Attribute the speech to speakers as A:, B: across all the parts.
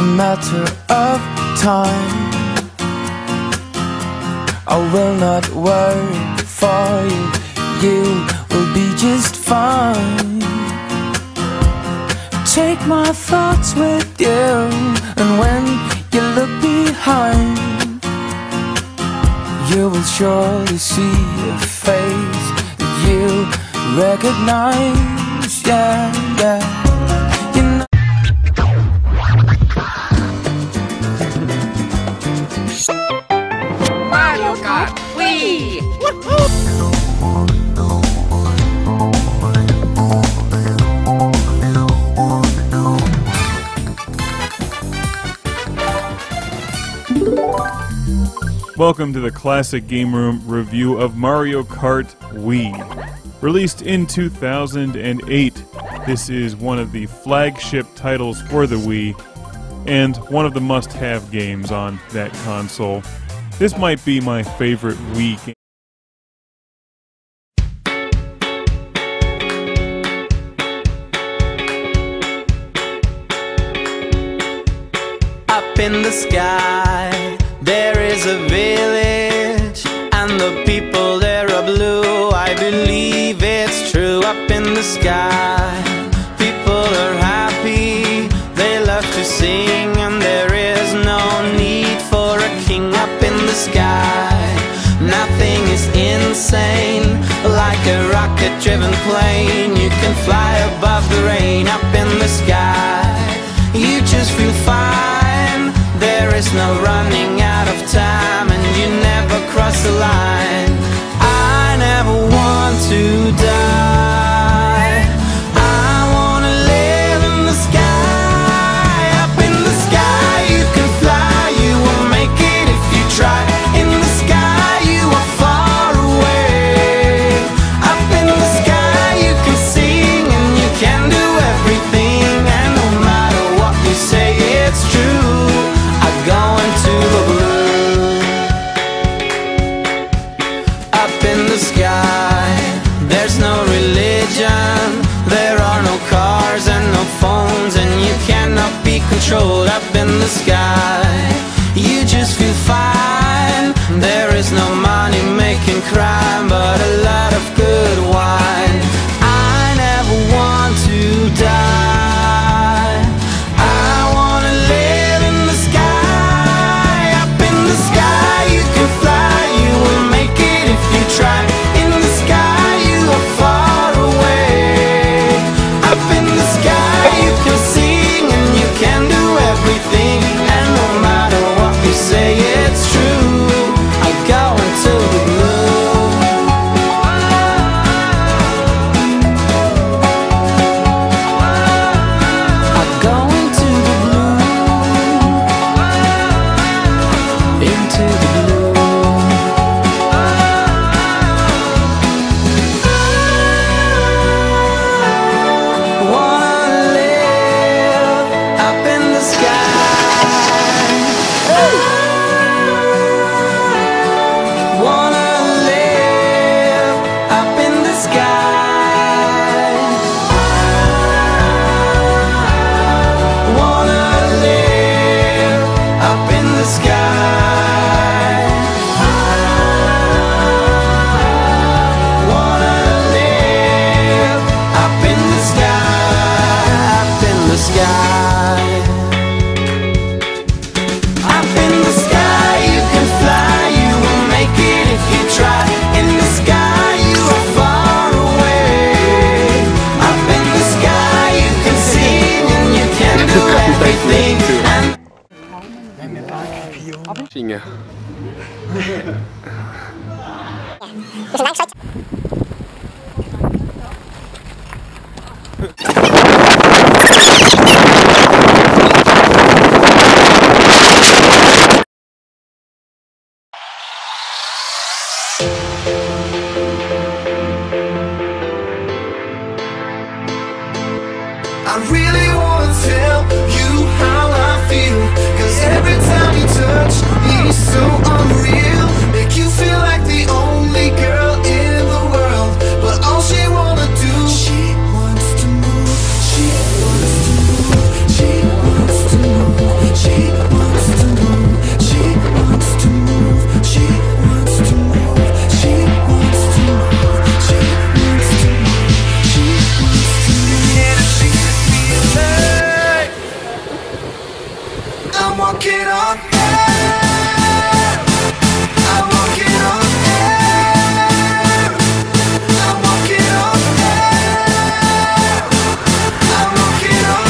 A: matter of time. I will not worry for you, you will be just fine. Take my thoughts with you, and when you look behind, you will surely see a face that you recognize. Yeah, yeah. You know
B: Mario Kart Wii!
C: Welcome to the Classic Game Room review of Mario Kart Wii. Released in 2008, this is one of the flagship titles for the Wii, and one of the must-have games on that console. This might be my favorite Wii game.
A: up in the sky, there is a village, and the people there are blue. I believe it's true. Up in the sky, people are happy, they love to sing, and there is no need for a king. Up in the sky, nothing is insane, like a rocket-driven plane. You can fly above the rain. Up in the sky, you just feel fine. There is no running out of time, and you never cross the line. I never want to die. I wanna live in the sky. Up in the sky you can fly, you will make it if you try. In the sky you are far away. Up in the sky you can sing, and you can do everything, and no matter what you say it's true. Go into the blue. Up in the sky, there's no religion, there are no cars and no phones, and you cannot be controlled. Up in the sky, you just feel fine. There is no money making crime, but a lot of good wine. I never want to die. I wanna live in the sky. Up in the sky you can fly, you will make it if you try. In the sky you are far away. Up in the sky you can sing, and you can do everything, and no matter what you say it's true. I go into the blue. I go into the blue. Into the blue. Wanna live up in the sky. Wanna live up in the sky. Wanna live up in the sky. Wanna live up in the sky. Up in the sky. Up in the sky you can fly, you will make it if you try. In the sky you are far away. Up in the sky you can sing, and you can do everything, and
D: Inga.
E: I really wanna tell you how I feel, 'cause every time you touch me so unreal, make you feel like the only girl in the world. walking on air. I'm walking on air. I'm walking on air. I'm walking on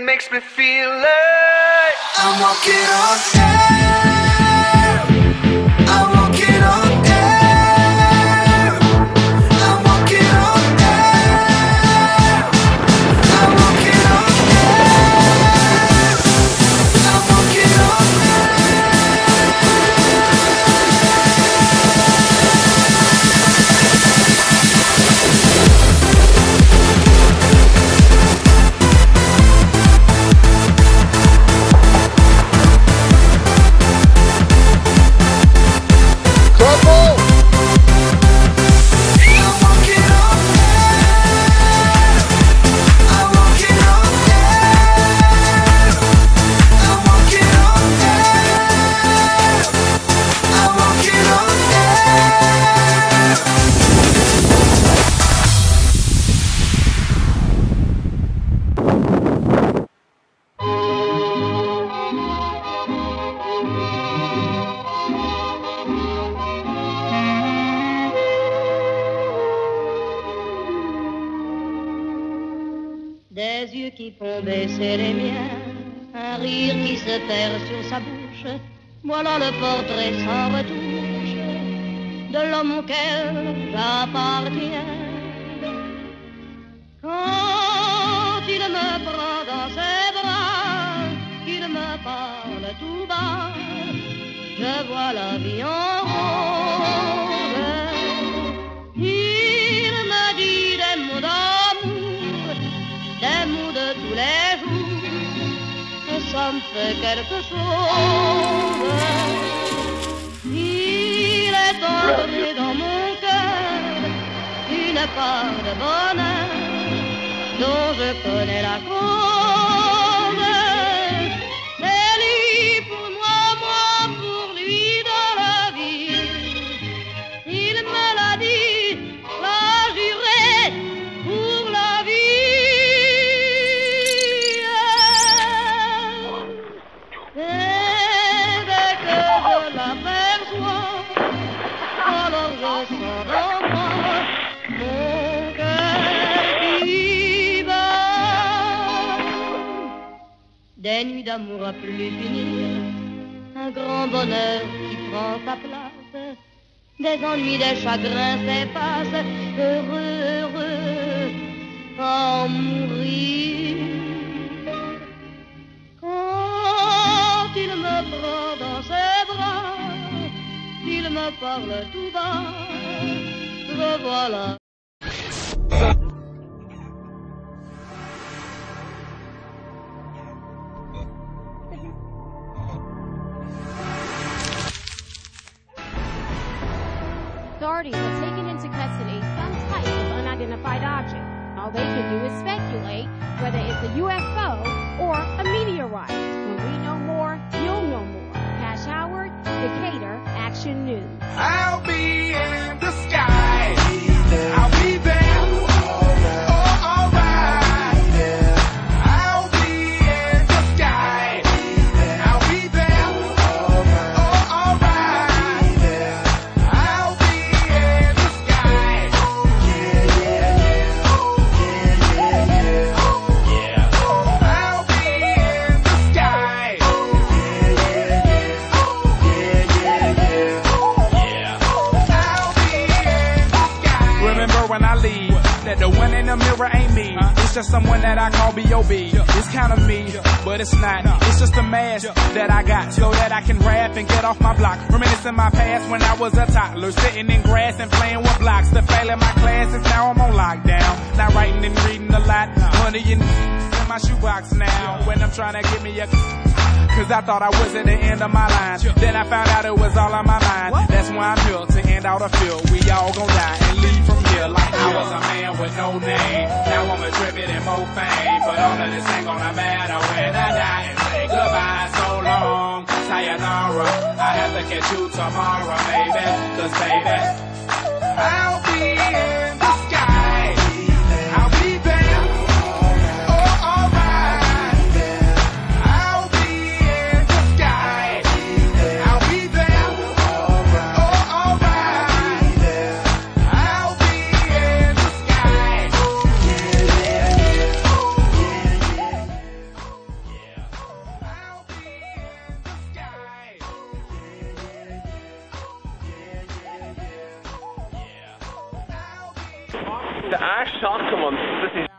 E: makes me feel like I'm walking on air. I'm walking on air. I'm walking on air. I'm walking on air. I'm walking on
D: Des yeux qui font baisser les miens, un rire qui se perd sur sa bouche, voilà le portrait sans retouche de l'homme auquel j'appartiens. Quand il me prend dans ses bras, qu'il me parle tout bas, je vois la vie en rose. Il me dit des mots d'amour, des mots de tous les jours, et ça me fait quelque chose. Il est entré dans mon cœur une part de bonheur dont je connais la cause. C'est lui pour moi, moi pour lui dans la vie. Il me l'a dit, l'a juré pour la vie. Et dès que je l'aperçois, alors je sens dans moi mon cœur qui bat. Des nuits d'amour à plus finir, un grand bonheur qui prend sa place, des ennuis, des chagrins s'effacent, heureux, heureux, à en mourir. Quand il me prend dans ses bras, qu'il me parle tout bas, revoilà.
F: Authorities have taken into custody some type of unidentified object. All they can do is speculate whether it's a UFO or a meteorite. When we know more, you'll know more. Cash Howard, Decatur,
G: that the one in the mirror ain't me. It's just someone that I call B.O.B. It's kind of me, but it's not. It's just a mask that I got so that I can rap and get off my block. Reminiscing my past when I was a toddler, sitting in grass and playing with blocks. To fail in my classes, now I'm on lockdown. Not writing and reading a lot. Money in my shoebox now. When I'm trying to get me a... Cause I thought I was at the end of my line. Then I found out it was all on my mind. That's why I'm here to end all the field. We all gon' die and leave from here like I was a man with no name. Now I'm a tribute and more fame. But all of this ain't gonna matter when I die and say goodbye. So long, sayonara. I have to catch you tomorrow, baby. Cause baby, I'll be in the sky. I'll be there. Oh, alright.
H: Det är tjat om man, det är